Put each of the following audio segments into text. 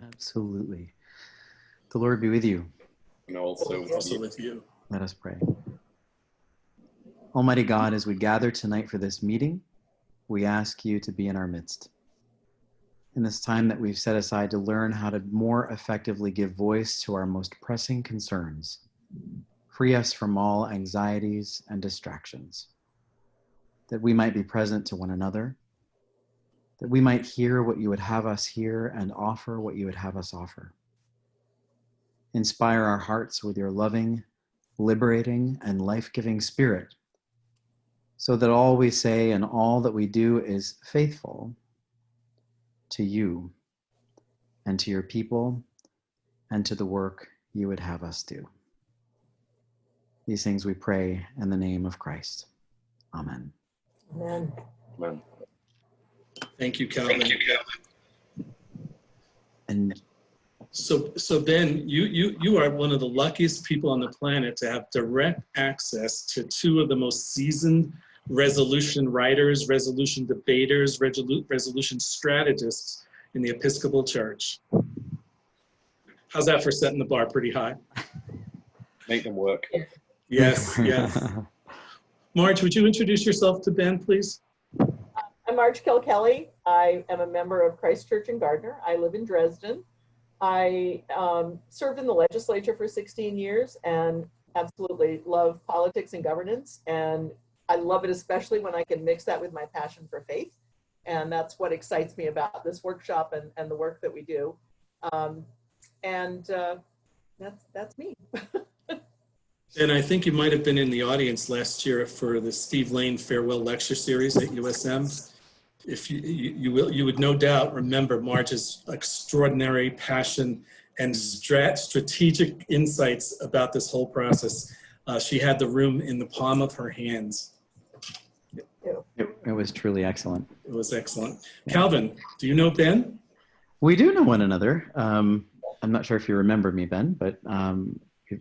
Absolutely. The Lord be with you. And also with you. Let us pray. Almighty God, as we gather tonight for this meeting, we ask you to be in our midst. In this time that we've set aside to learn how to more effectively give voice to our most pressing concerns, free us from all anxieties and distractions, that we might be present to one another, that we might hear what you would have us hear and offer what you would have us offer. Inspire our hearts with your loving, liberating, and life-giving spirit, so that all we say and all that we do is faithful to you and to your people and to the work you would have us do. These things we pray in the name of Christ. Amen. Amen. Amen. Thank you, Calvin. And So Ben, you are one of the luckiest people on the planet to have direct access to two of the most seasoned resolution writers, resolution debaters, resolution strategists in the Episcopal Church. How's that for setting the bar pretty high? Make them work. Yes, yes. Marge, would you introduce yourself to Ben, please? I'm Marge Kilkelly. I am a member of Christ Church in Gardner. I live in Dresden. I served in the legislature for 16 years and absolutely love politics and governance. And I love it, especially when I can mix that with my passion for faith. And that's what excites me about this workshop and the work that we do. That's me. And I think you might have been in the audience last year for the Steve Lane Farewell Lecture Series at USM. If you would no doubt remember Marge's extraordinary passion and strategic insights about this whole process. She had the room in the palm of her hands. it was truly excellent. It was excellent. Calvin, do you know Ben? We do know one another. I'm not sure if you remember me, Ben, but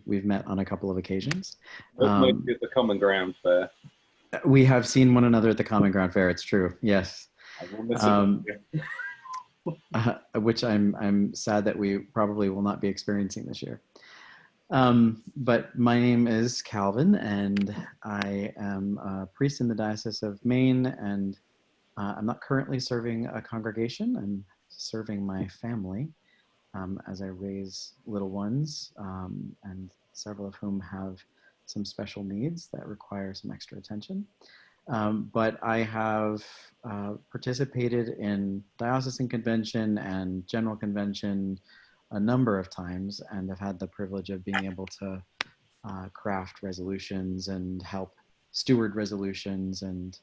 we've met on a couple of occasions. Maybe at the Common Ground Fair. We have seen one another at the Common Ground Fair. It's true. Yes. Which I'm sad that we probably will not be experiencing this year. But my name is Calvin, and I am a priest in the Diocese of Maine, and I'm not currently serving a congregation. I'm serving my family as I raise little ones, and several of whom have some special needs that require some extra attention. But I have participated in diocesan convention and general convention a number of times, and have had the privilege of being able to craft resolutions and help steward resolutions, and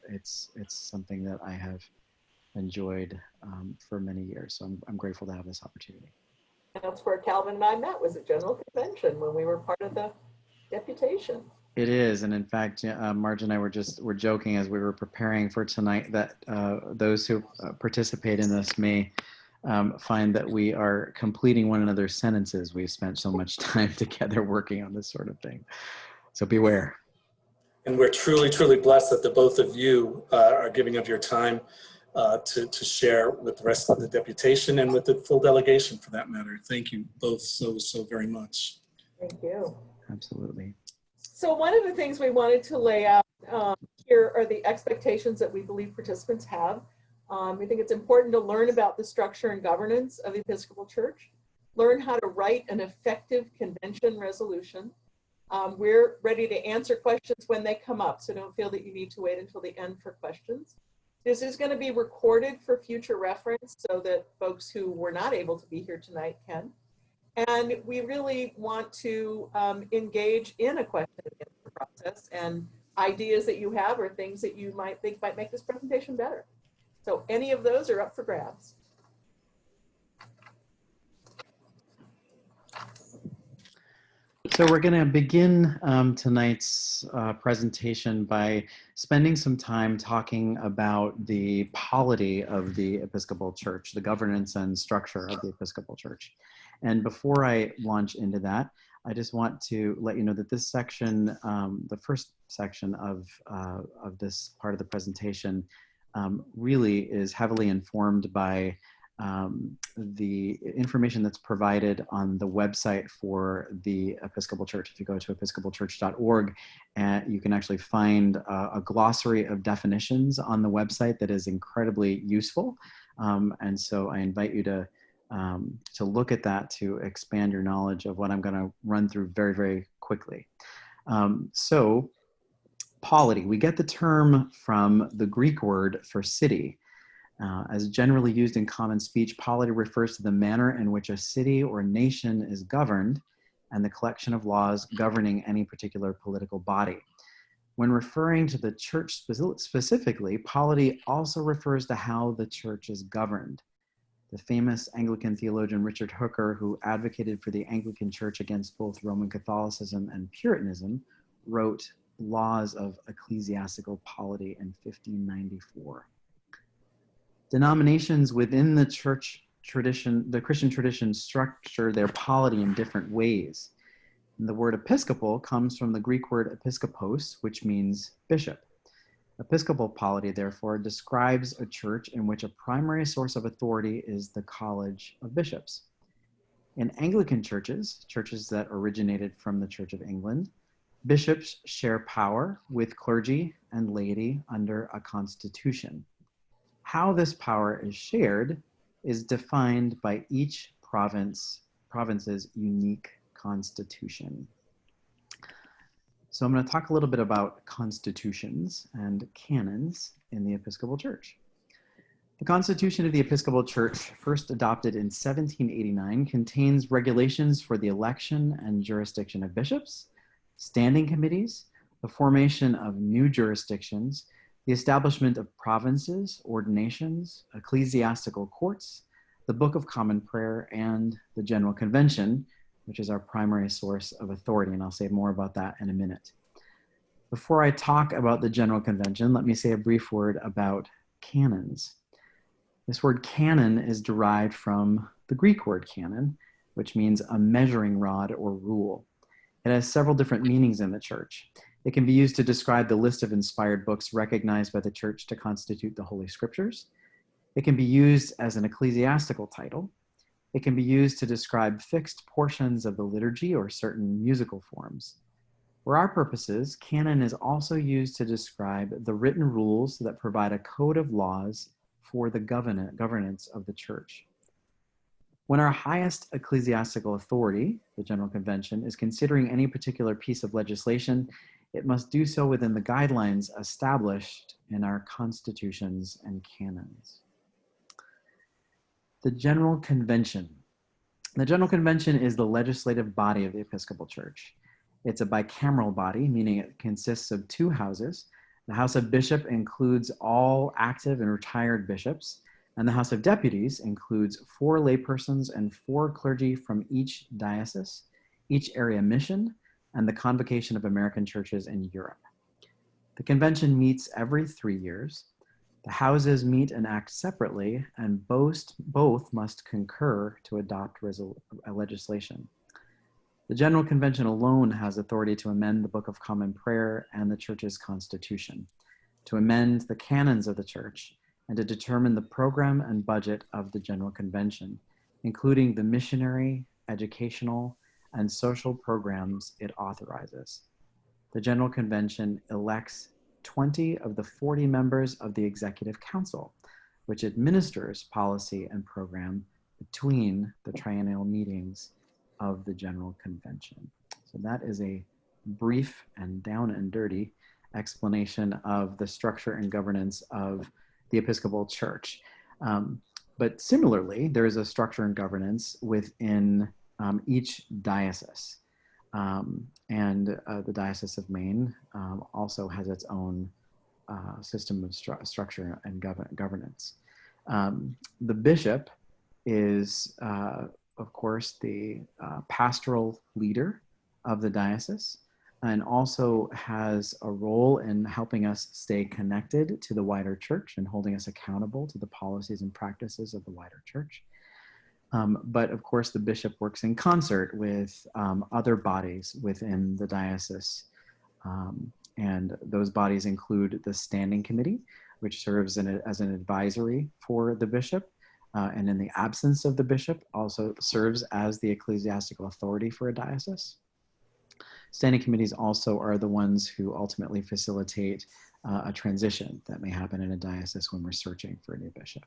it's something that I have enjoyed for many years. So I'm grateful to have this opportunity. That's where Calvin and I met, was at General Convention when we were part of the deputation. It is, and in fact, Marge and I were joking as we were preparing for tonight that those who participate in this may find that we are completing one another's sentences. We've spent so much time together working on this sort of thing. So beware. And we're truly, truly blessed that the both of you are giving up your time to share with the rest of the deputation and with the full delegation for that matter. Thank you both so very much. Thank you. Absolutely. So one of the things we wanted to lay out here are the expectations that we believe participants have. We think it's important to learn about the structure and governance of the Episcopal Church, learn how to write an effective convention resolution. We're ready to answer questions when they come up, so don't feel that you need to wait until the end for questions. This is going to be recorded for future reference so that folks who were not able to be here tonight can. And we really want to engage in a question and answer process, and ideas that you have or things that you might think might make this presentation better. So any of those are up for grabs. So we're going to begin tonight's presentation by spending some time talking about the polity of the Episcopal Church, the governance and structure of the Episcopal Church. And before I launch into that, I just want to let you know that this section, the first section of this part of the presentation, really is heavily informed by the information that's provided on the website for the Episcopal Church. If you go to episcopalchurch.org, you can actually find a glossary of definitions on the website that is incredibly useful. And so I invite you to look at that to expand your knowledge of what I'm going to run through very, very quickly. So polity, we get the term from the Greek word for city. As generally used in common speech, polity refers to the manner in which a city or nation is governed and the collection of laws governing any particular political body. When referring to the church specifically, polity also refers to how the church is governed. The famous Anglican theologian Richard Hooker, who advocated for the Anglican Church against both Roman Catholicism and Puritanism, wrote Laws of Ecclesiastical Polity in 1594. Denominations within the church tradition, the Christian tradition, structure their polity in different ways. And the word episcopal comes from the Greek word episkopos, which means bishop. Episcopal polity, therefore, describes a church in which a primary source of authority is the College of Bishops. In Anglican churches, churches that originated from the Church of England, bishops share power with clergy and laity under a constitution. How this power is shared is defined by each province's unique constitution. So I'm going to talk a little bit about constitutions and canons in the Episcopal Church. The Constitution of the Episcopal Church, first adopted in 1789, contains regulations for the election and jurisdiction of bishops, standing committees, the formation of new jurisdictions, the establishment of provinces, ordinations, ecclesiastical courts, the Book of Common Prayer, and the General Convention, which is our primary source of authority, and I'll say more about that in a minute. Before I talk about the General Convention, let me say a brief word about canons. This word canon is derived from the Greek word canon, which means a measuring rod or rule. It has several different meanings in the Church. It can be used to describe the list of inspired books recognized by the Church to constitute the Holy Scriptures. It can be used as an ecclesiastical title. It can be used to describe fixed portions of the liturgy or certain musical forms. For our purposes, canon is also used to describe the written rules that provide a code of laws for the governance of the Church. When our highest ecclesiastical authority, the General Convention, is considering any particular piece of legislation, it must do so within the guidelines established in our constitutions and canons. The General Convention. The General Convention is the legislative body of the Episcopal Church. It's a bicameral body, meaning it consists of two houses. The House of Bishop includes all active and retired bishops, and the House of Deputies includes 4 laypersons and 4 clergy from each diocese, each area mission, and the Convocation of American Churches in Europe. The convention meets every 3 years. The houses meet and act separately, and both must concur to adopt legislation. The General Convention alone has authority to amend the Book of Common Prayer and the Church's Constitution, to amend the canons of the Church, and to determine the program and budget of the General Convention, including the missionary, educational, and social programs it authorizes. The General Convention elects 20 of the 40 members of the Executive Council, which administers policy and program between the triennial meetings of the General Convention. So that is a brief and down and dirty explanation of the structure and governance of the Episcopal Church. But similarly, there is a structure and governance within each diocese. And the Diocese of Maine also has its own system of structure and governance. The bishop is, of course, the pastoral leader of the diocese, and also has a role in helping us stay connected to the wider church and holding us accountable to the policies and practices of the wider church. But of course, the bishop works in concert with other bodies within the diocese. And those bodies include the Standing Committee, which serves as an advisory for the bishop. and in the absence of the bishop, also serves as the ecclesiastical authority for a diocese. Standing committees also are the ones who ultimately facilitate a transition that may happen in a diocese when we're searching for a new bishop.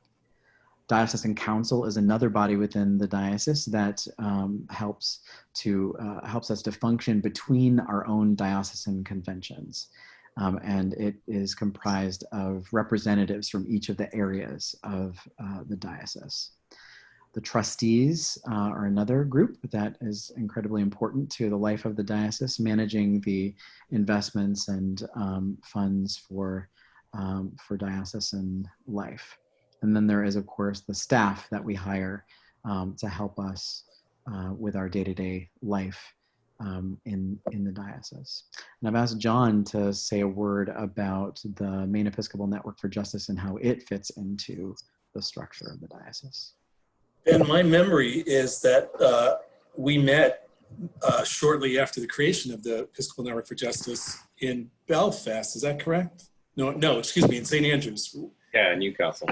Diocesan Council is another body within the diocese that helps us to function between our own diocesan conventions. And it is comprised of representatives from each of the areas of the diocese. The trustees are another group that is incredibly important to the life of the diocese, managing the investments and funds for diocesan life. And then there is, of course, the staff that we hire to help us with our day-to-day life in the diocese. And I've asked John to say a word about the Maine Episcopal Network for Justice and how it fits into the structure of the diocese. And my memory is that we met shortly after the creation of the Episcopal Network for Justice in Belfast. Is that correct? No, excuse me, in St. Andrews. Yeah, Newcastle.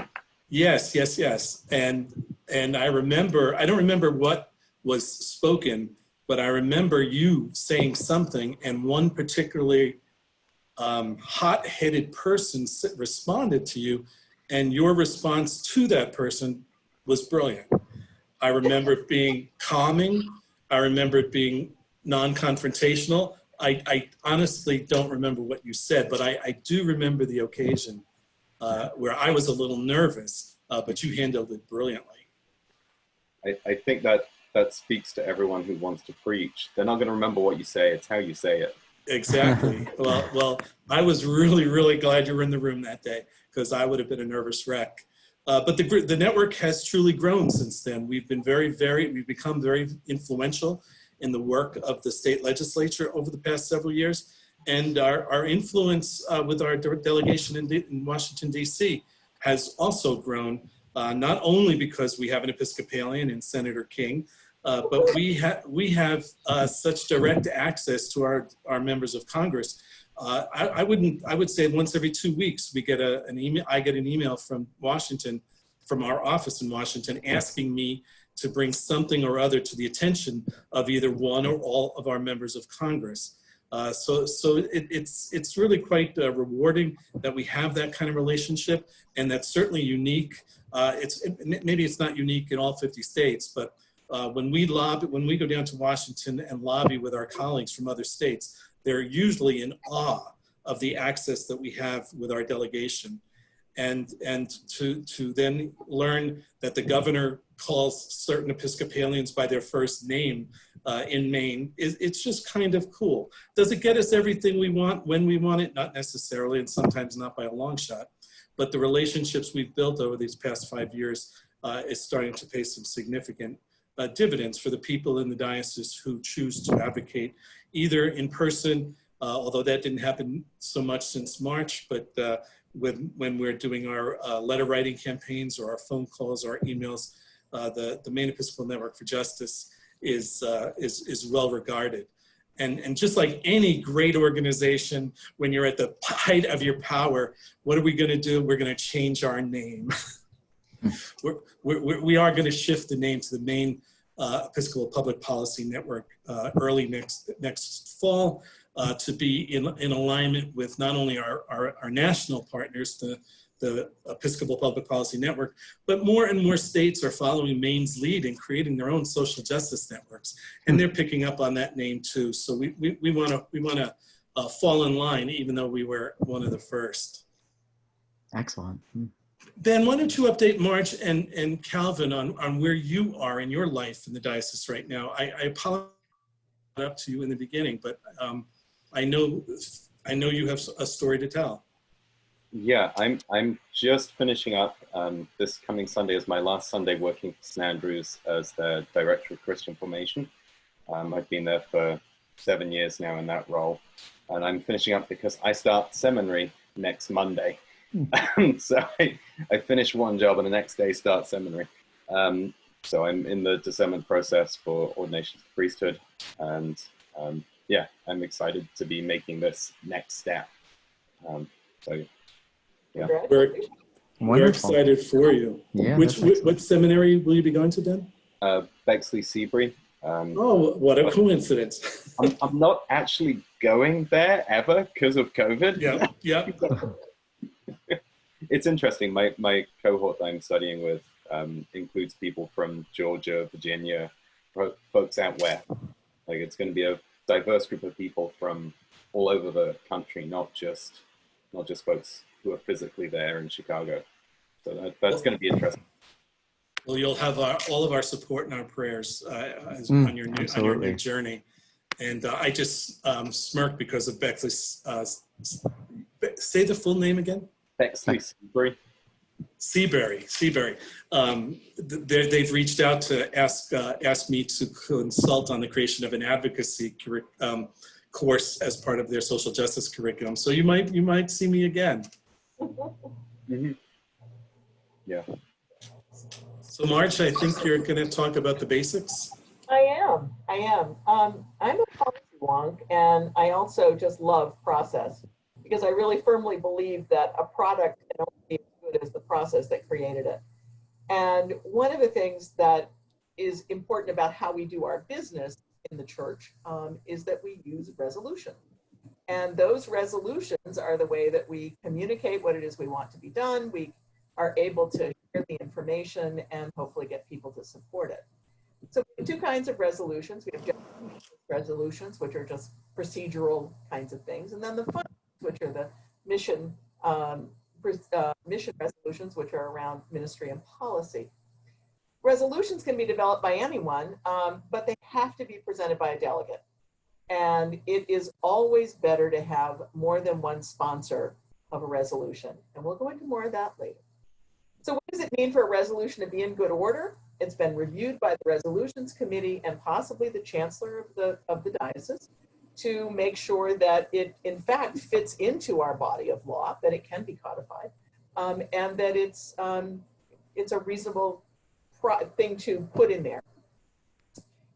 Yes. And I remember, I don't remember what was spoken, but I remember you saying something, and one particularly hot-headed person responded to you, and your response to that person was brilliant. I remember it being calming. I remember it being non-confrontational. I honestly don't remember what you said, but I do remember the occasion where I was a little nervous, but you handled it brilliantly. I think that speaks to everyone who wants to preach. They're not going to remember what you say, it's how you say it. Exactly. Well, I was really, really glad you were in the room that day, because I would have been a nervous wreck. But the network has truly grown since then. We've been we've become very influential in the work of the state legislature over the past several years. And our influence with our delegation in Washington, D.C. has also grown, not only because we have an Episcopalian in Senator King, but we have such direct access to our members of Congress. I would say once every 2 weeks we get an email. I get an email from Washington, from our office in Washington, asking me to bring something or other to the attention of either one or all of our members of Congress. So it's really quite rewarding that we have that kind of relationship, and that's certainly unique. Maybe it's not unique in all 50 states, but when we go down to Washington and lobby with our colleagues from other states, they're usually in awe of the access that we have with our delegation. And to then learn that the governor calls certain Episcopalians by their first name in Maine, it's just kind of cool. Does it get us everything we want when we want it? Not necessarily, and sometimes not by a long shot. But the relationships we've built over these past 5 years is starting to pay some significant dividends for the people in the diocese who choose to advocate either in person, although that didn't happen so much since March, but when we're doing our letter writing campaigns or our phone calls or our emails, the Maine Episcopal Network for Justice is well regarded. And just like any great organization, when you're at the height of your power, what are we going to do? We're going to change our name. we are going to shift the name to the Maine Episcopal Public Policy Network early next fall to be in alignment with not only our national partners, the Episcopal Public Policy Network, but more and more states are following Maine's lead in creating their own social justice networks, and they're picking up on that name too. So we want to fall in line, even though we were one of the first. Excellent. Ben, why don't you update Marge and Calvin on where you are in your life in the diocese right now? I apologize up to you in the beginning, but I know you have a story to tell. Yeah, I'm just finishing up. This coming Sunday is my last Sunday working for St. Andrews as the Director of Christian Formation. I've been there for 7 years now in that role, and I'm finishing up because I start seminary next Monday. So I finish one job and the next day start seminary. So I'm in the discernment process for ordination to priesthood, and yeah, I'm excited to be making this next step. So yeah, We're excited for you. Yeah. What seminary will you be going to then? Bexley Seabury. Oh, what a coincidence. I'm not actually going there ever because of COVID. Yeah. It's interesting. My cohort that I'm studying with includes people from Georgia, Virginia, folks out west. Like, it's going to be a diverse group of people from all over the country, not just folks who are physically there in Chicago. So that's going to be interesting. Well, you'll have all of our support and our prayers on your new journey. And I just smirk because of Bexley's. Say the full name again. Bexley Seabury. Seabury. They've reached out to ask me to consult on the creation of an advocacy course as part of their social justice curriculum. So you might see me again. Mm-hmm. Yeah. So Marge, I think you're going to talk about the basics. I am. I'm a policy wonk, and I also just love process, because I really firmly believe that a product can only be as good as the process that created it. And one of the things that is important about how we do our business in the church is that we use resolution. And those resolutions are the way that we communicate what it is we want to be done. We are able to share the information and hopefully get people to support it. So we have two kinds of resolutions. We have general resolutions, which are just procedural kinds of things, and then the fun, which are the mission resolutions, which are around ministry and policy. Resolutions can be developed by anyone, but they have to be presented by a delegate. And it is always better to have more than one sponsor of a resolution. And we'll go into more of that later. So what does it mean for a resolution to be in good order? It's been reviewed by the resolutions committee and possibly the chancellor of the diocese to make sure that it in fact fits into our body of law, that it can be codified, and that it's a reasonable thing to put in there.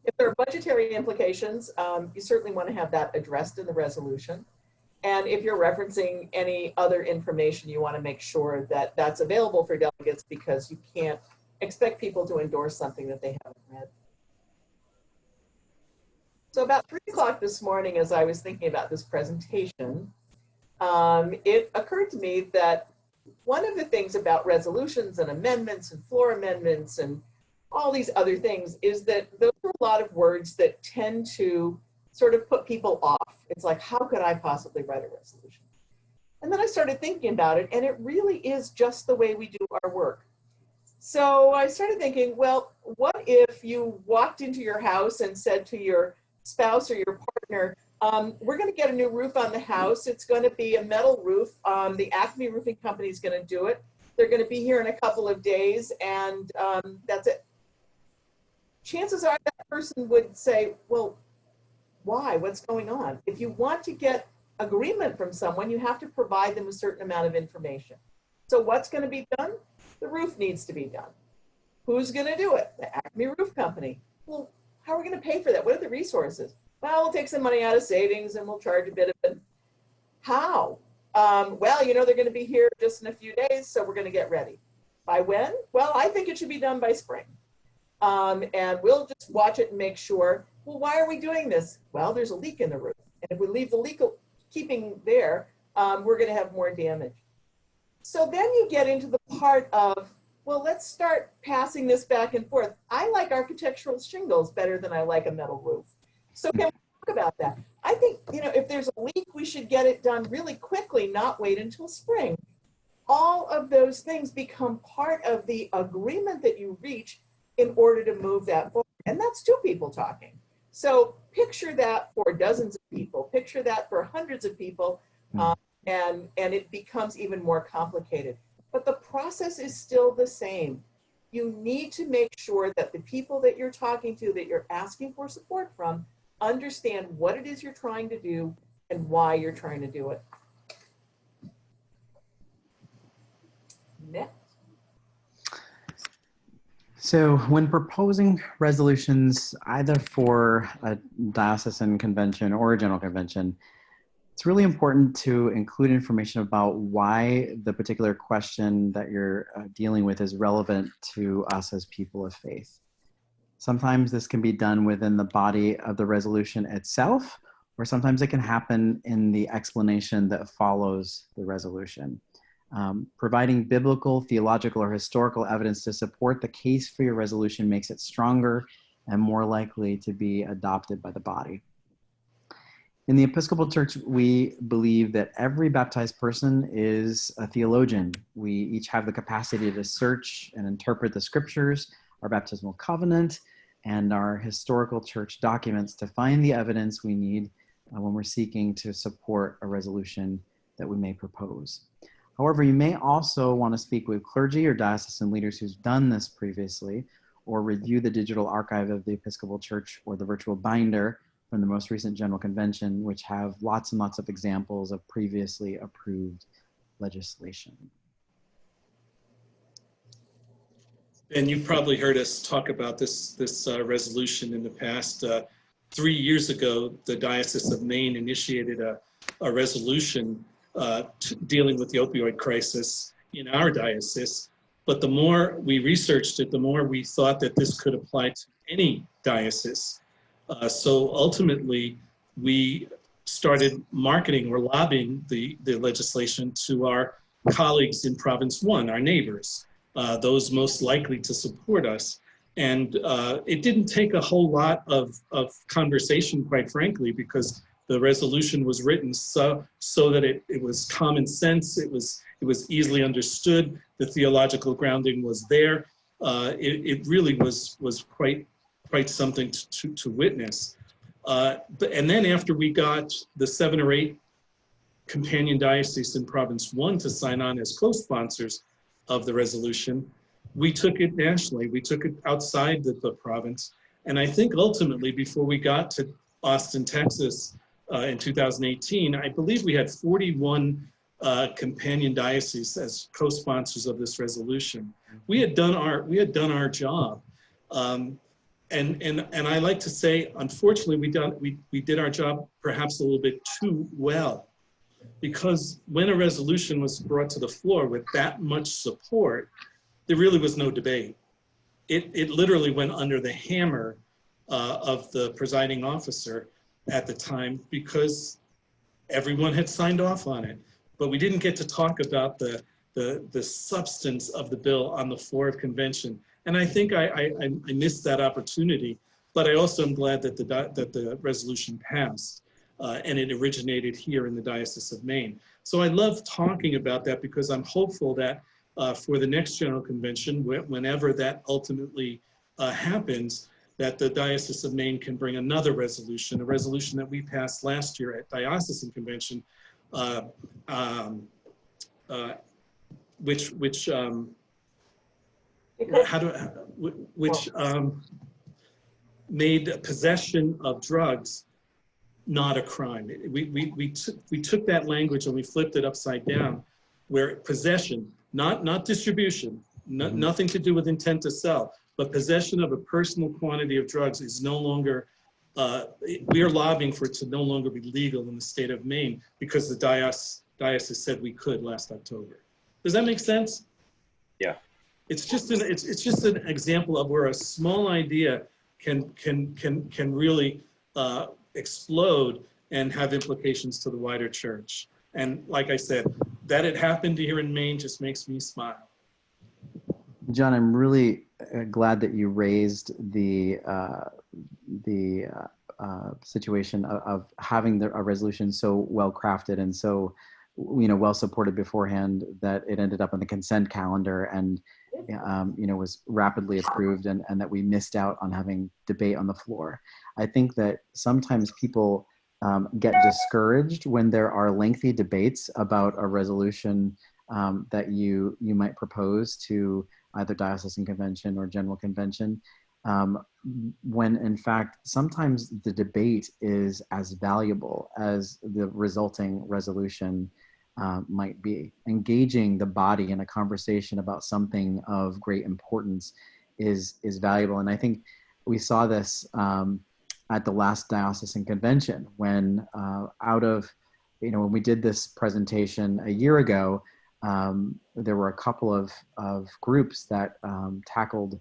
If there are budgetary implications, you certainly want to have that addressed in the resolution. And if you're referencing any other information, you want to make sure that that's available for delegates, because you can't expect people to endorse something that they haven't read. So about 3 o'clock this morning, as I was thinking about this presentation, it occurred to me that one of the things about resolutions and amendments and floor amendments and all these other things is that those are a lot of words that tend to sort of put people off. It's like, how could I possibly write a resolution? And then I started thinking about it, and it really is just the way we do our work. So I started thinking, well, what if you walked into your house and said to your spouse or your partner, we're going to get a new roof on the house. It's going to be a metal roof. The Acme Roofing Company is going to do it. They're going to be here in a couple of days, and that's it. Chances are that person would say, well, why? What's going on? If you want to get agreement from someone, you have to provide them a certain amount of information. So what's going to be done? The roof needs to be done. Who's going to do it? The Acme Roof Company. Well, how are we going to pay for that? What are the resources? Well, we'll take some money out of savings and we'll charge a bit of it. How? Well, you know, they're going to be here just in a few days, so we're going to get ready. By when? Well, I think it should be done by spring. And we'll just watch it and make sure. Well, why are we doing this? Well, there's a leak in the roof. And if we leave the leak keeping there, we're going to have more damage. So then you get into the part of, well, let's start passing this back and forth. I like architectural shingles better than I like a metal roof. So can we talk about that? I think, you know, if there's a leak, we should get it done really quickly, not wait until spring. All of those things become part of the agreement that you reach in order to move that forward. And that's two people talking. So picture that for dozens of people, picture that for hundreds of people, and it becomes even more complicated. But the process is still the same. You need to make sure that the people that you're talking to, that you're asking for support from, understand what it is you're trying to do and why you're trying to do it. Next. So when proposing resolutions, either for a diocesan convention or a general convention, it's really important to include information about why the particular question that you're dealing with is relevant to us as people of faith. Sometimes this can be done within the body of the resolution itself, or sometimes it can happen in the explanation that follows the resolution. Providing biblical, theological, or historical evidence to support the case for your resolution makes it stronger and more likely to be adopted by the body. In the Episcopal Church, we believe that every baptized person is a theologian. We each have the capacity to search and interpret the scriptures, our baptismal covenant, and our historical church documents to find the evidence we need when we're seeking to support a resolution that we may propose. However, you may also want to speak with clergy or diocesan leaders who've done this previously, or review the digital archive of the Episcopal Church or the virtual binder from the most recent General Convention, which have lots and lots of examples of previously approved legislation. And you've probably heard us talk about this resolution in the past. 3 years ago, the Diocese of Maine initiated a resolution dealing with the opioid crisis in our diocese. But the more we researched it, the more we thought that this could apply to any diocese. So ultimately, we started marketing or lobbying the legislation to our colleagues in Province 1, our neighbors, those most likely to support us. And it didn't take a whole lot of conversation, quite frankly, because the resolution was written so that it was common sense, it was easily understood, the theological grounding was there. It really was quite something to witness. And then after we got the 7 or 8 companion dioceses in Province 1 to sign on as co-sponsors of the resolution, we took it nationally. We took it outside the province. And I think ultimately, before we got to Austin, Texas in 2018, I believe we had 41 companion dioceses as co-sponsors of this resolution. We had done our job. And I like to say, unfortunately, we did our job perhaps a little bit too well, because when a resolution was brought to the floor with that much support, there really was no debate. It literally went under the hammer of the presiding officer at the time, because everyone had signed off on it. But we didn't get to talk about the substance of the bill on the floor of convention. And I think I missed that opportunity, but I also am glad that the resolution passed and it originated here in the Diocese of Maine. So I love talking about that, because I'm hopeful that for the next General Convention, whenever that ultimately happens, that the Diocese of Maine can bring another resolution, a resolution that we passed last year at Diocesan Convention, which made possession of drugs not a crime. We took that language and we flipped it upside down, where possession, not distribution, nothing to do with intent to sell, but possession of a personal quantity of drugs is no longer, we are lobbying for it to no longer be legal in the state of Maine, because the diocese said we could last October. Does that make sense? Yeah. It's just an example of where a small idea can really explode and have implications to the wider church. And like I said, that it happened here in Maine just makes me smile. John, I'm really glad that you raised the situation of having a resolution so well crafted and so well supported beforehand that it ended up on the consent calendar and was rapidly approved, and that we missed out on having debate on the floor. I think that sometimes people get discouraged when there are lengthy debates about a resolution that you might propose to either diocesan convention or general convention, when in fact sometimes the debate is as valuable as the resulting resolution might be. Engaging the body in a conversation about something of great importance is valuable. And I think we saw this at the last diocesan convention, when out of when we did this presentation a year ago, there were a couple of groups that tackled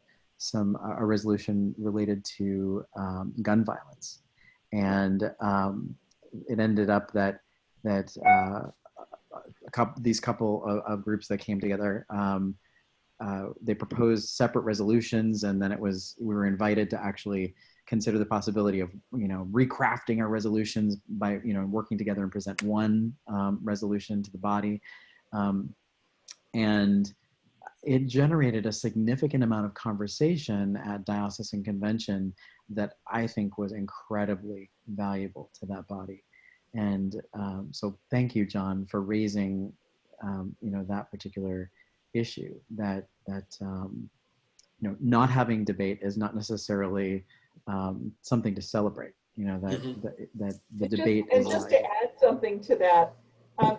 a resolution related to gun violence, and it ended up that these couple of groups that came together, they proposed separate resolutions, and then we were invited to actually consider the possibility of recrafting our resolutions by working together and present one resolution to the body, and it generated a significant amount of conversation at diocesan convention that I think was incredibly valuable to that body. And so thank you, John, for raising that particular issue, that not having debate is not necessarily something to celebrate. That the debate is. And just to add something to that,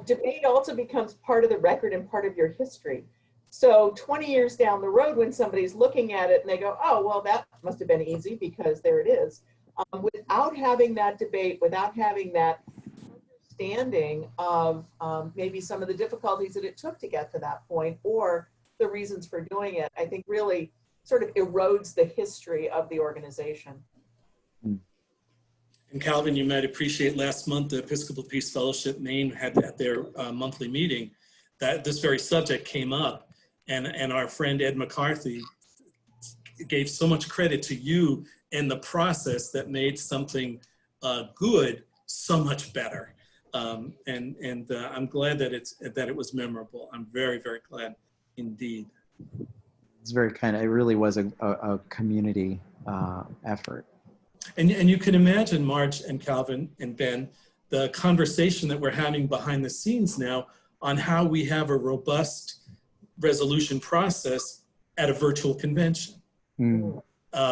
debate also becomes part of the record and part of your history. So 20 years down the road, when somebody's looking at it and they go, oh, well, that must have been easy because there it is. Without having that debate, without having that understanding of maybe some of the difficulties that it took to get to that point or the reasons for doing it, I think really sort of erodes the history of the organization. And Calvin, you might appreciate last month, the Episcopal Peace Fellowship Maine had at their monthly meeting that this very subject came up, and our friend Ed McCarthy gave so much credit to you and the process that made something good so much better. I'm glad that it was memorable. I'm very, very glad indeed. It's very kind. It really was a community effort. And you can imagine, Marge and Calvin and Ben, the conversation that we're having behind the scenes now on how we have a robust resolution process at a virtual convention.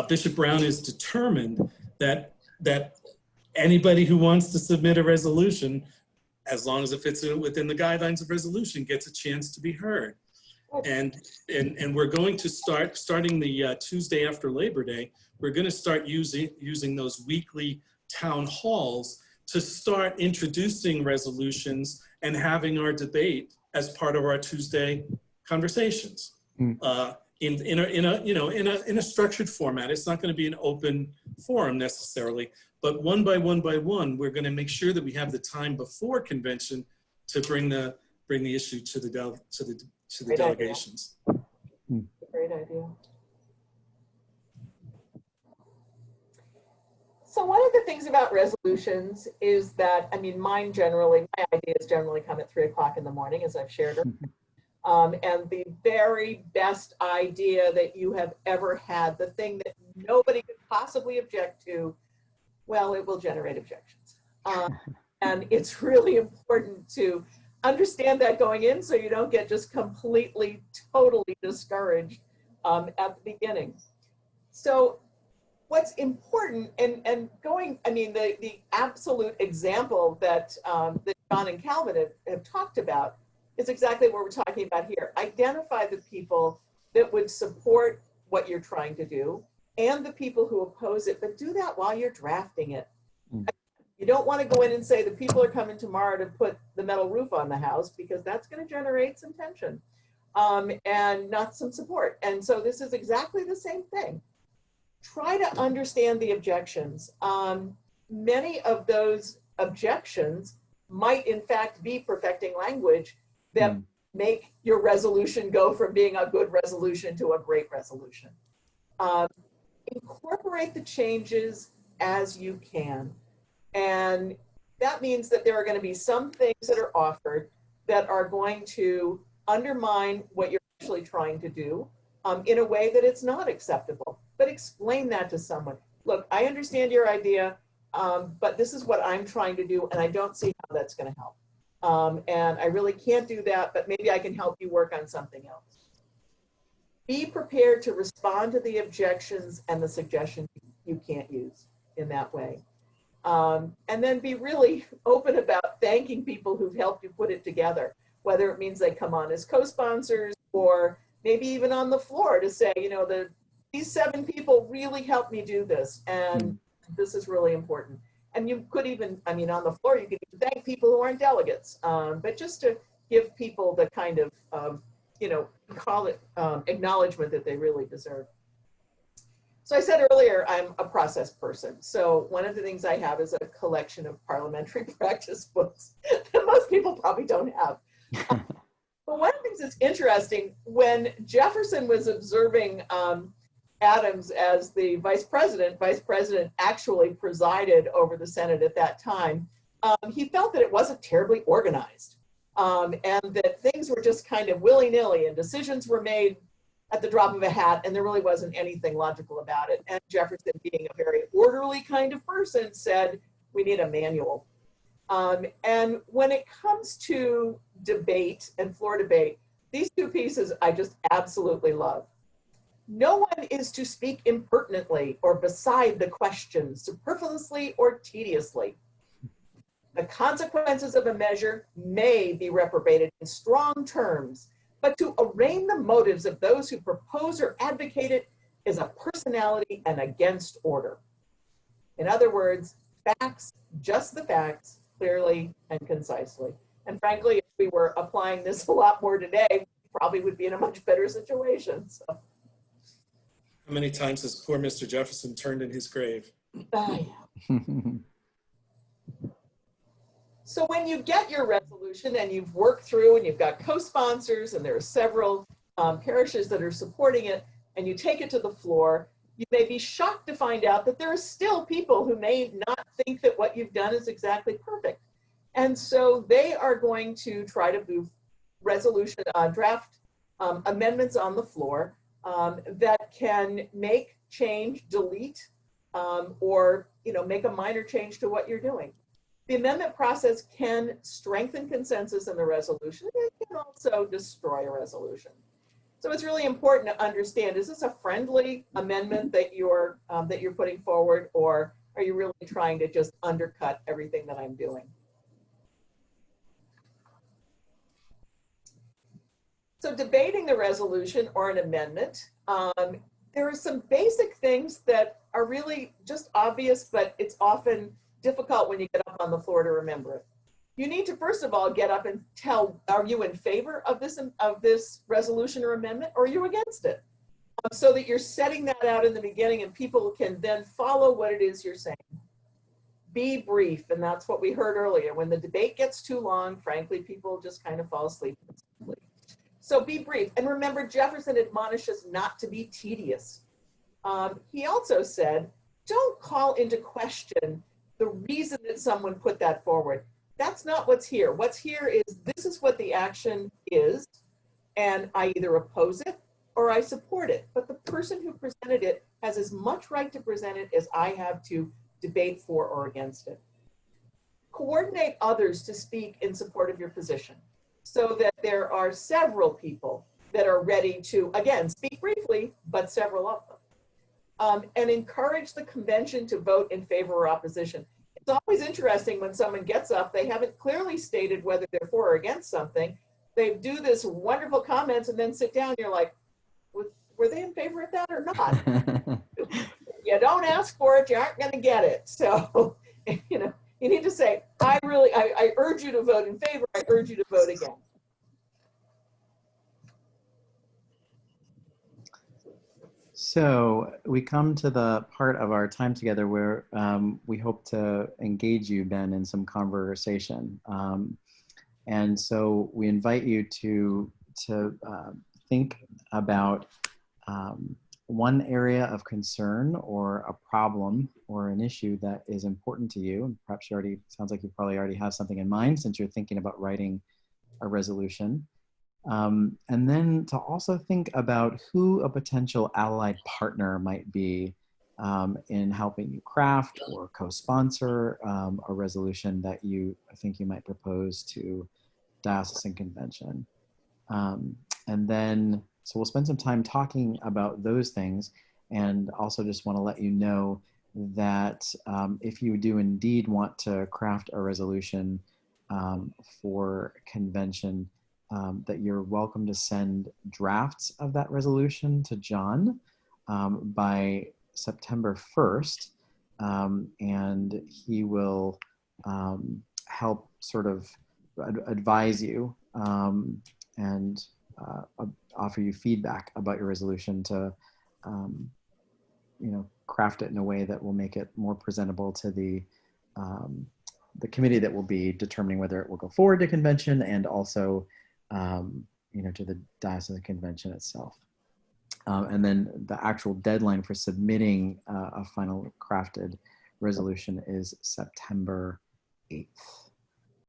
Bishop Brown is determined that anybody who wants to submit a resolution, as long as it fits within the guidelines of resolution, gets a chance to be heard. And we're going to starting the Tuesday after Labor Day, we're going to start using those weekly town halls to start introducing resolutions and having our debate as part of our Tuesday conversations. In a structured format. It's not going to be an open forum necessarily, but one by one, we're going to make sure that we have the time before convention to bring the issue to the delegations. Great idea. So one of the things about resolutions is that, my ideas generally come at 3 o'clock in the morning, as I've shared. And the very best idea that you have ever had, the thing that nobody could possibly object to, well, it will generate objections. And it's really important to understand that going in so you don't get just completely, totally discouraged at the beginning. So what's important and going, the absolute example that John and Calvin have talked about is exactly what we're talking about here. Identify the people that would support what you're trying to do and the people who oppose it, but do that while you're drafting it. You don't want to go in and say the people are coming tomorrow to put the metal roof on the house, because that's going to generate some tension and not some support. And so this is exactly the same thing. Try to understand the objections. Many of those objections might in fact be perfecting language that make your resolution go from being a good resolution to a great resolution. Incorporate the changes as you can. And that means that there are going to be some things that are offered that are going to undermine what you're actually trying to do in a way that it's not acceptable. But explain that to someone. Look, I understand your idea, but this is what I'm trying to do, and I don't see how that's going to help. And I really can't do that, but maybe I can help you work on something else. Be prepared to respond to the objections and the suggestions you can't use in that way. And then be really open about thanking people who've helped you put it together, whether it means they come on as co-sponsors or maybe even on the floor to say, these 7 people really helped me do this, and this is really important. And you could even, I mean, on the floor, you could even thank people who aren't delegates, but just to give people the kind of you know, call it acknowledgement that they really deserve. So I said earlier, I'm a process person. So one of the things I have is a collection of parliamentary practice books that most people probably don't have. But one of the things that's interesting, when Jefferson was observing Adams as the vice president actually presided over the Senate at that time, he felt that it wasn't terribly organized, and that things were just kind of willy-nilly and decisions were made at the drop of a hat, and there really wasn't anything logical about it. And Jefferson, being a very orderly kind of person, said, we need a manual. And when it comes to debate and floor debate, these two pieces I just absolutely love. No one is to speak impertinently or beside the question, superfluously or tediously. The consequences of a measure may be reprobated in strong terms, but to arraign the motives of those who propose or advocate it is a personality and against order. In other words, facts, just the facts, clearly and concisely. And frankly, if we were applying this a lot more today, we probably would be in a much better situation. So. How many times has poor Mr. Jefferson turned in his grave? Yeah. So when you get your resolution and you've worked through and you've got co-sponsors and there are several parishes that are supporting it, and you take it to the floor, you may be shocked to find out that there are still people who may not think that what you've done is exactly perfect. And so they are going to try to move resolution, draft amendments on the floor that can make, change, delete, or make a minor change to what you're doing. The amendment process can strengthen consensus in the resolution. It can also destroy a resolution. So it's really important to understand, is this a friendly amendment that you're putting forward, or are you really trying to just undercut everything that I'm doing? So debating the resolution or an amendment, there are some basic things that are really just obvious, but it's often difficult when you get up on the floor to remember it. You need to, first of all, get up and tell, are you in favor of this resolution or amendment, or are you against it? So that you're setting that out in the beginning and people can then follow what it is you're saying. Be brief, and that's what we heard earlier. When the debate gets too long, frankly, people just kind of fall asleep. So be brief. And remember, Jefferson admonishes not to be tedious. He also said, don't call into question the reason that someone put that forward. That's not what's here. What's here is, this is what the action is, and I either oppose it or I support it. But the person who presented it has as much right to present it as I have to debate for or against it. Coordinate others to speak in support of your position, so that there are several people that are ready to, again, speak briefly, but several of them. And encourage the convention to vote in favor or opposition. It's always interesting when someone gets up, they haven't clearly stated whether they're for or against something. They do this wonderful comments and then sit down, you're like, were they in favor of that or not? You don't ask for it, you aren't gonna get it. So, you need to say, I urge you to vote in favor, I urge you to vote against. So we come to the part of our time together where we hope to engage you, Ben, in some conversation. And so we invite you to think about one area of concern or a problem or an issue that is important to you. And perhaps sounds like you probably already have something in mind since you're thinking about writing a resolution. And then to also think about who a potential allied partner might be in helping you craft or co-sponsor a resolution that you think you might propose to diocesan convention. And then, so we'll spend some time talking about those things, and also just want to let you know that if you do indeed want to craft a resolution for convention, that you're welcome to send drafts of that resolution to John by September 1st. and he will help sort of advise you and offer you feedback about your resolution to, craft it in a way that will make it more presentable to the committee that will be determining whether it will go forward to convention, and also, to the diocesan convention itself. And then the actual deadline for submitting a final crafted resolution is September 8th.